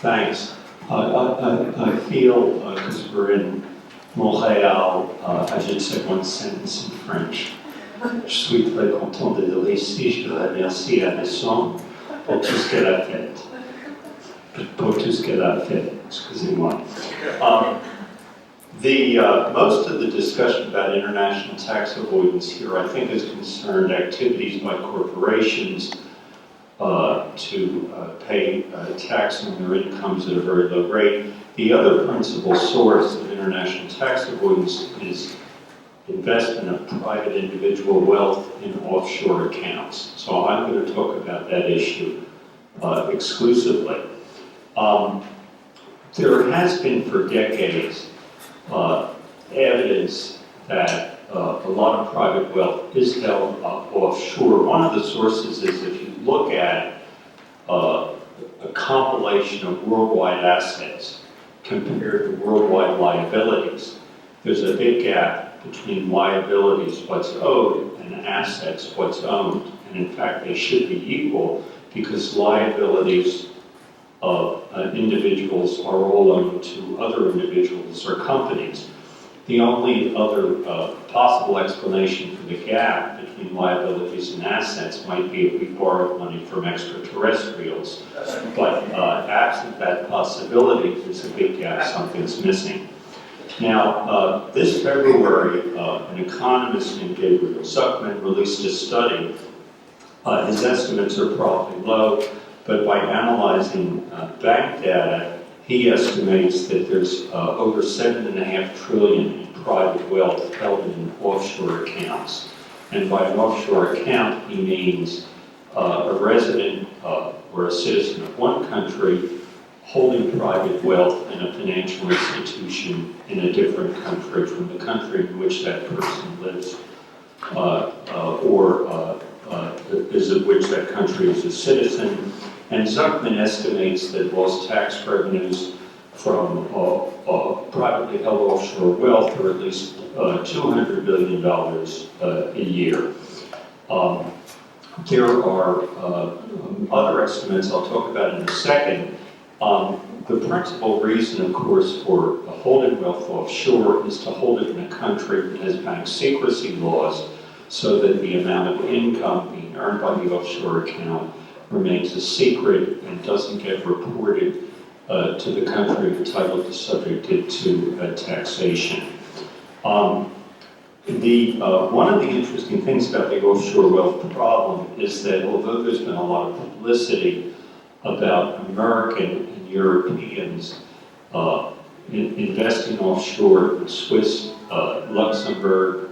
Thanks. I feel, because we're in Montreal, I should say one sentence in French. Je suis très content d'être ici. Je remercie à Besson pour tout ce qu'elle a fait. Pour tout ce qu'elle a fait, excusez-moi. Most of the discussion about international tax avoidance here, I think, has concerned activities by corporations to pay tax on their incomes at a very low rate. The other principal source of international tax avoidance is investment of private individual wealth in offshore accounts. So I'm going to talk about that issue exclusively. There has been for decades evidence that a lot of private wealth is held offshore. One of the sources is if you look at a compilation of worldwide assets compared to worldwide liabilities, there's a big gap between liabilities, what's owed, and assets, what's owned. And in fact, they should be equal because liabilities of individuals are all owned to other individuals or companies. The only other possible explanation for the gap between liabilities and assets might be if we borrow money from extraterrestrials. But absent that possibility, there's a big gap, something's missing. Now, this February, an economist named Gabriel Zuckman released a study. His estimates are probably low, but by analyzing bank data, he estimates that there's over $7.5 trillion in private wealth held in offshore accounts. And by an offshore account, he means a resident or a citizen of one country holding private wealth in a financial institution in a different country from the country in which that person lives, or is of which that country is a citizen. And Zuckman estimates that lost tax revenues from privately held offshore wealth are at least $200 billion a year. There are other estimates I'll talk about in a second. The principal reason, of course, for holding wealth offshore is to hold it in a country that has bank secrecy laws so that the amount of income being earned by the offshore account remains a secret and doesn't get reported to the country entitled to subject it to taxation. One of the interesting things about the offshore wealth problem is that although there's been a lot of publicity about American and Europeans investing offshore in Swiss, Luxembourg,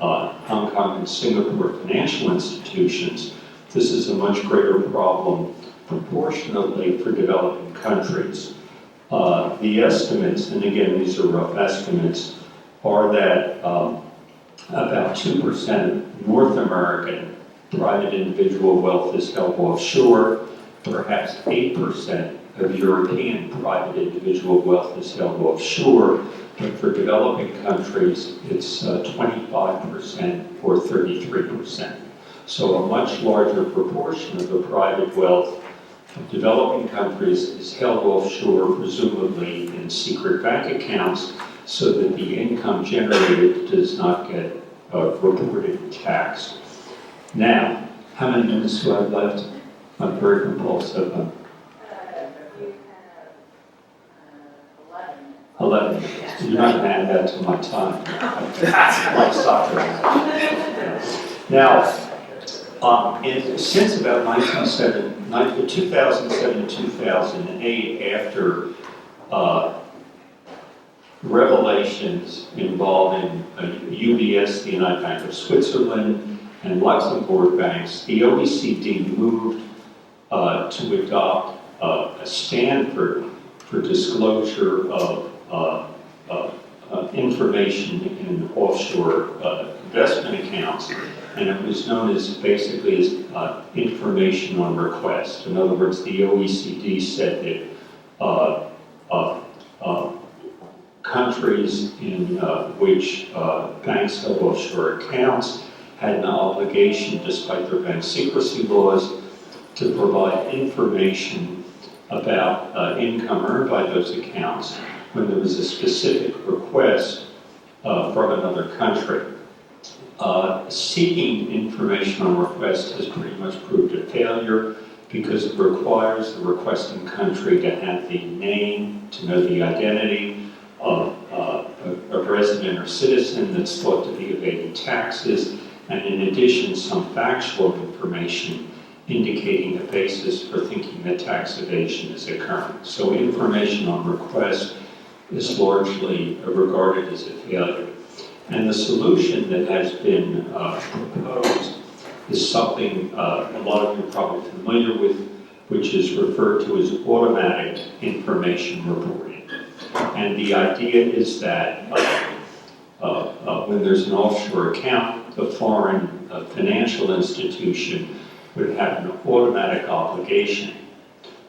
Hong Kong, and Singapore financial institutions, this is a much greater problem proportionately for developing countries. The estimates, and again, these are rough estimates, are that about 2% of North American private individual wealth is held offshore, perhaps 8% of European private individual wealth is held offshore, but for developing countries, it's 25% or 33%. So a much larger proportion of the private wealth of developing countries is held offshore, presumably in secret bank accounts, so that the income generated does not get reported and taxed. Now, how many minutes do I have left? I'm very compulsive. 11 minutes. You're not going to add that to my time. Like soccer. Now, since about 2007 2008, after revelations involving UBS, the United Bank of Switzerland, and Luxembourg banks, the OECD moved to adopt a standard for disclosure of information in offshore investment accounts, and it was known as basically as information on request. In other words, the OECD said that countries in which banks held offshore accounts had an obligation, despite their bank secrecy laws, to provide information about income earned by those accounts when there was a specific request from another country. Seeking information on request has pretty much proved a failure because it requires the requesting country to have the name, to know the identity of a resident or citizen that's thought to be evading taxes, and in addition, some factual information indicating a basis for thinking that tax evasion is occurring. So information on request is largely regarded as a failure. And the solution that has been proposed is something a lot of you are probably familiar with, which is referred to as automatic information reporting. And the idea is that when there's an offshore account, the foreign financial institution would have an automatic obligation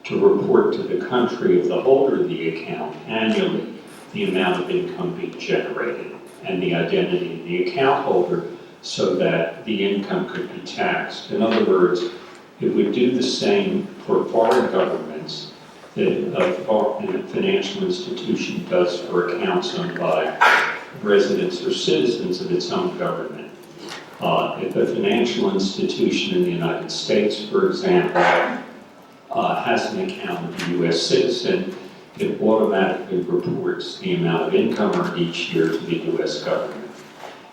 to report to the country of the holder of the account annually the amount of income being generated and the identity of the account holder so that the income could be taxed. In other words, it would do the same for foreign governments that a financial institution does for accounts owned by residents or citizens of its own government. If a financial institution in the United States, for example, has an account of a U.S. citizen, it automatically reports the amount of income earned each year to the U.S. government.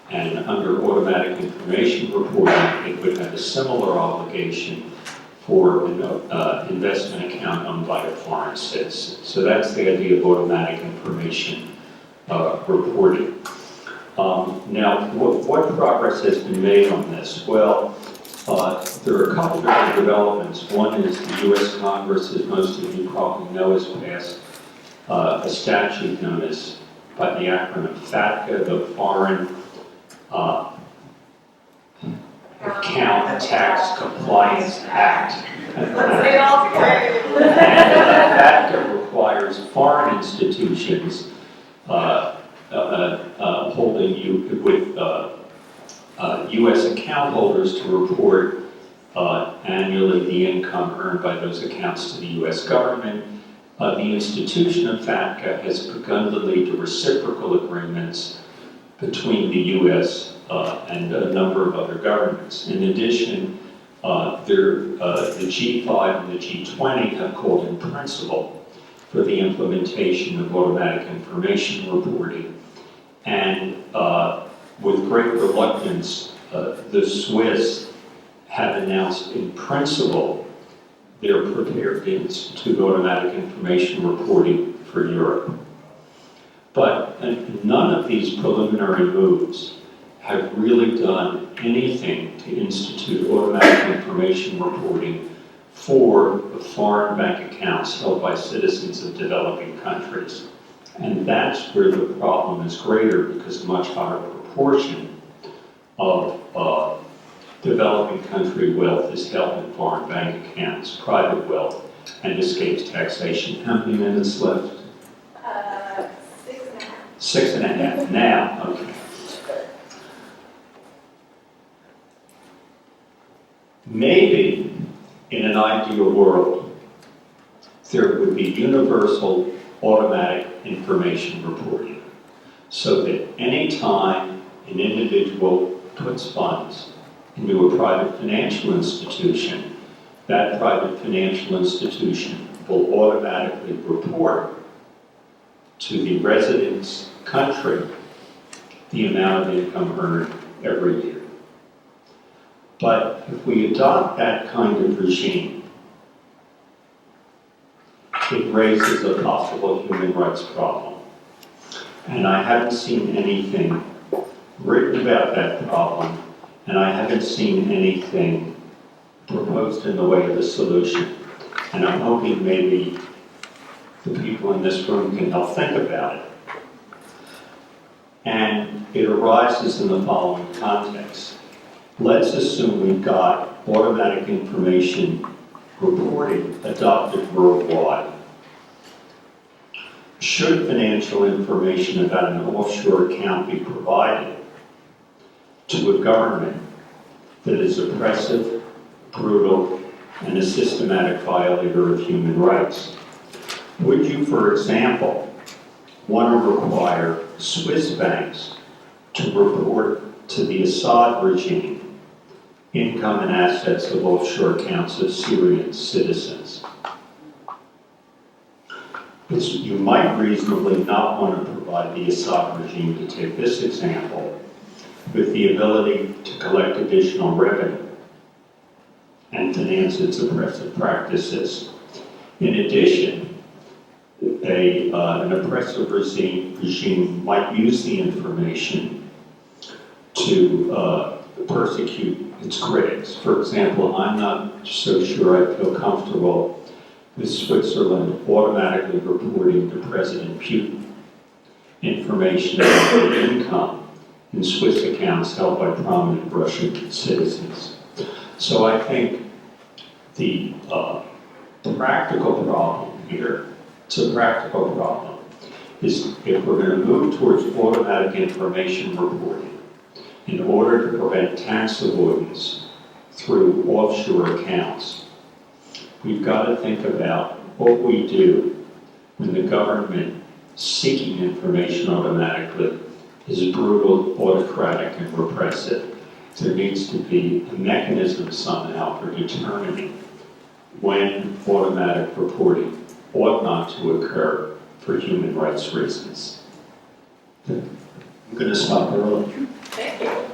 And under automatic information reporting, it would have a similar obligation for an investment account owned by a foreign citizen. So that's the idea of automatic information reporting. Now, what progress has been made on this? Well, there are a couple different developments. One is the U.S. Congress, as most of you probably know, has passed a statute known as, by the acronym FATCA, the Foreign Account Tax Compliance Act. And FATCA requires foreign institutions holding you with U.S. account holders to report annually the income earned by those accounts to the U.S. government. The institution of FATCA has begun to lead to reciprocal agreements between the U.S. And a number of other governments. In addition, the G5 and the G20 have called in principle for the implementation of automatic information reporting. And with great reluctance, the Swiss have announced in principle they're prepared to institute automatic information reporting for Europe. But none of these preliminary moves have really done anything to institute automatic information reporting for the foreign bank accounts held by citizens of developing countries. And that's where the problem is greater, because a much higher proportion of developing country wealth is held in foreign bank accounts, private wealth, and escapes taxation. How many minutes left? 6.5. 6.5. Now, okay. Maybe in an ideal world, there would be universal automatic information reporting, so that any time an individual puts funds into a private financial institution, that private financial institution will automatically report to the resident's country the amount of income earned every year. But if we adopt that kind of regime, it raises a possible human rights problem. And I haven't seen anything written about that problem, and I haven't seen anything proposed in the way of a solution. And I'm hoping maybe the people in this room can help think about it. And it arises in the following context. Let's assume we've got automatic information reporting adopted worldwide. Should financial information about an offshore account be provided to a government that is oppressive, brutal, and a systematic violator of human rights? Would you, for example, want to require Swiss banks to report to the Assad regime income and assets of offshore accounts of Syrian citizens? You might reasonably not want to provide the Assad regime, to take this example, with the ability to collect additional revenue and finance its oppressive practices. In addition, an oppressive regime might use the information to persecute its critics. For example, I'm not so sure I feel comfortable with Switzerland automatically reporting to President Putin information about the income in Swiss accounts held by prominent Russian citizens. So I think the practical problem here, it's a practical problem, is if we're going to move towards automatic information reporting in order to prevent tax avoidance through offshore accounts, we've got to think about what we do when the government seeking information automatically is brutal, autocratic, and repressive. There needs to be a mechanism somehow for determining when automatic reporting ought not to occur for human rights reasons. I'm going to stop early. Thank you.